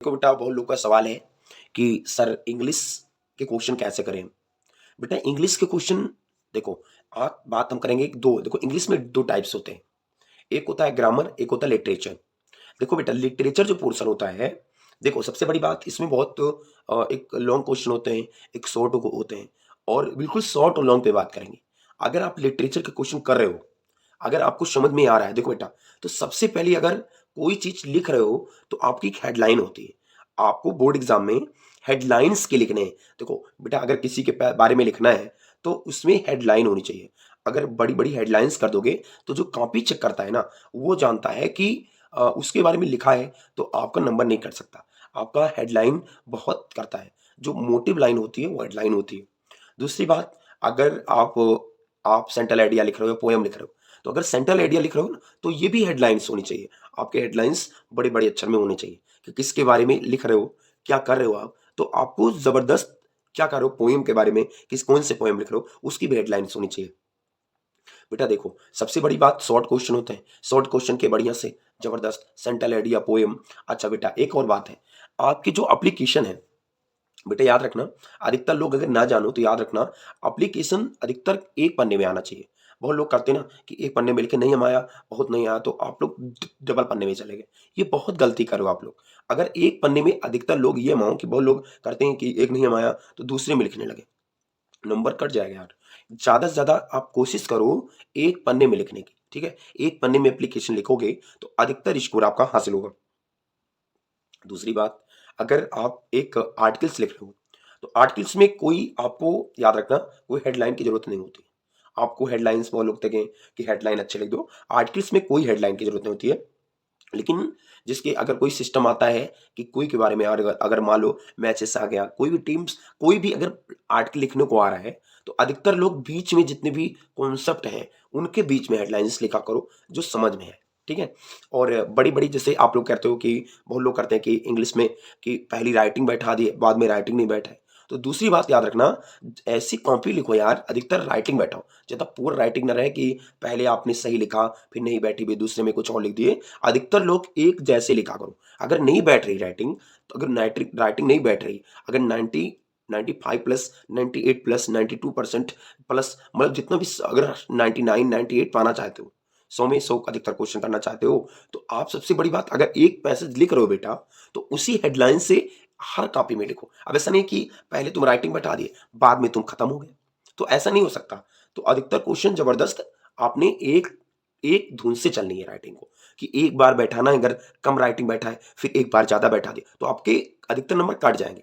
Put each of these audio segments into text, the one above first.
देखो बेटा, बहुत लोगों का सवाल है कि सर इंग्लिश के क्वेश्चन कैसे करें। बेटा इंग्लिश के क्वेश्चन देखो, आप बात हम करेंगे दो। देखो इंग्लिश में दो टाइप्स होते हैं, एक होता है ग्रामर, एक होता है लिटरेचर। देखो बेटा लिटरेचर जो पोर्शन होता है, देखो सबसे बड़ी बात इसमें बहुत एक लॉन्ग क्वेश्चन होते हैं, एक शॉर्ट होते हैं, और बिल्कुल शॉर्ट और लॉन्ग पे बात करेंगे। अगर आप लिटरेचर के क्वेश्चन कर रहे हो, अगर आपको समझ में आ रहा है, देखो बेटा, तो सबसे पहले अगर कोई चीज लिख रहे हो तो आपकी एक हेडलाइन होती है। आपको बोर्ड एग्जाम में हेडलाइंस के लिखने हैं। देखो बेटा, अगर किसी के बारे में लिखना है तो उसमें हेडलाइन होनी चाहिए। अगर बड़ी बड़ी हेडलाइंस कर दोगे तो जो कॉपी चेक करता है ना, वो जानता है कि उसके बारे में लिखा है, तो आपका नंबर नहीं कट सकता। आपका हेडलाइन बहुत करता है। जो मोटिव लाइन होती है वो हेडलाइन होती है। दूसरी बात, अगर आप सेंट्रल आइडिया लिख रहे हो, पोएम लिख रहे हो, तो अगर सेंट्रल आइडिया लिख रहे हो ना, तो ये भी हेडलाइंस होनी चाहिए। आपके हेडलाइंस बड़े बड़े अक्षर में होने चाहिए कि किसके बारे में लिख रहे हो, क्या कर रहे हो आप। तो आपको जबरदस्त क्या कर रहे हो, पोएम के बारे में, किस कौन से पोएम लिख रहे हो, उसकी भी हेडलाइंस होनी चाहिए। बेटा देखो, सबसे बड़ी बात शॉर्ट क्वेश्चन होते हैं। शॉर्ट क्वेश्चन के बढ़िया से जबरदस्त सेंट्रल आइडिया, पोएम। अच्छा बेटा, एक और बात है, आपकी जो एप्लीकेशन है, बेटा याद रखना, अधिकतर लोग अगर ना जानो तो याद रखना, एप्लीकेशन अधिकतर एक पन्ने में आना चाहिए। बहुत लोग करते हैं ना कि एक पन्ने में लिखे, नहीं हम आया, बहुत नहीं आया, तो आप लोग डबल पन्ने में चले गए। ये बहुत गलती करो आप लोग। अगर एक पन्ने में, अधिकतर लोग ये मानो कि बहुत लोग करते हैं कि एक नहीं हम आया तो दूसरे में लिखने लगे, नंबर कट जाएगा यार। ज्यादा से ज्यादा आप कोशिश करो एक पन्ने में लिखने की, ठीक है। एक पन्ने में एप्लीकेशन लिखोगे तो अधिकतर स्कोर आपका हासिल होगा। दूसरी बात, अगर आप एक आर्टिकल्स लिख रहे हो, तो आर्टिकल्स में कोई, आपको याद रखना, कोई हेडलाइन की जरूरत नहीं होती। आपको हेडलाइंस, बहुत लोग देखें कि हेडलाइन अच्छे लिख दो, आर्टिकल्स में कोई हेडलाइन की जरूरत नहीं होती है। लेकिन जिसके अगर कोई सिस्टम आता है कि कोई के बारे में, अगर अगर मान लो मैचेस आ गया, कोई भी टीम्स, कोई भी अगर आर्टिकल लिखने को आ रहा है, तो अधिकतर लोग बीच में जितने भी कॉन्सेप्ट हैं उनके बीच में हेडलाइंस लिखा करो जो समझ में है, ठीक है। और बड़ी बड़ी, जैसे आप लोग कहते हो कि बहुत लोग करते हैं कि इंग्लिश में कि पहली राइटिंग बैठा दिए, बाद में राइटिंग नहीं बैठा है। तो दूसरी बात याद रखना, ऐसी कॉपी लिखो यार, अधिकतर राइटिंग बैठाओ। ज्यादा पुअर राइटिंग ना रहे कि पहले आपने सही लिखा, फिर नहीं बैठी भी, दूसरे में कुछ और लिख दिए। अधिकतर लोग एक जैसे लिखा करो। अगर नहीं बैठ रही राइटिंग, तो अगर राइटिंग नहीं बैठ रही, अगर 95 प्लस, 98 प्लस, 92% प्लस, मतलब जितना भी, अगर 99 98 पाना चाहते हो, 100 में 100 अधिकतर क्वेश्चन करना चाहते हो, तो आप सबसे बड़ी बात, अगर एक पैसेज लिख रहे हो बेटा, तो उसी हेडलाइन से हर कॉपी में लिखो। अब ऐसा नहीं कि पहले तुम राइटिंग बैठा दिए, बाद में तुम खत्म हो गए, तो ऐसा नहीं हो सकता। तो अधिकतर क्वेश्चन जबरदस्त, आपने एक एक धुन से चलनी है राइटिंग को, कि एक बार बैठाना है, अगर कम राइटिंग बैठा है, फिर एक बार ज्यादा बैठा दिया, तो आपके अधिकतर नंबर कट जाएंगे।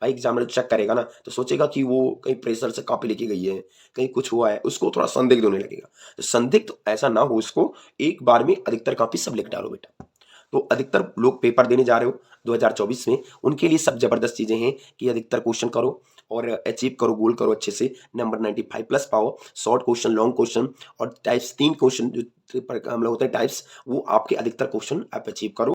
भाई एग्जामिनर चेक करेगा ना, तो सोचेगा कि वो कहीं प्रेशर से कॉपी लिखी गई है, कहीं कुछ हुआ है, उसको थोड़ा संदिग्ध होने लगेगा। तो संदिग्ध ऐसा ना हो, उसको एक बार में अधिकतर कॉपी सब लिख डालो बेटा। तो अधिकतर लोग पेपर देने जा रहे हो 2024 में, उनके लिए सब जबरदस्त चीजें हैं कि अधिकतर क्वेश्चन करो और अचीव करो, गोल करो, अच्छे से नंबर 95 प्लस पाओ। शॉर्ट क्वेश्चन, लॉन्ग क्वेश्चन और टाइप्स, 3 क्वेश्चन जो हम लोग होते हैं टाइप्स, वो आपके अधिकतर क्वेश्चन आप अचीव करो।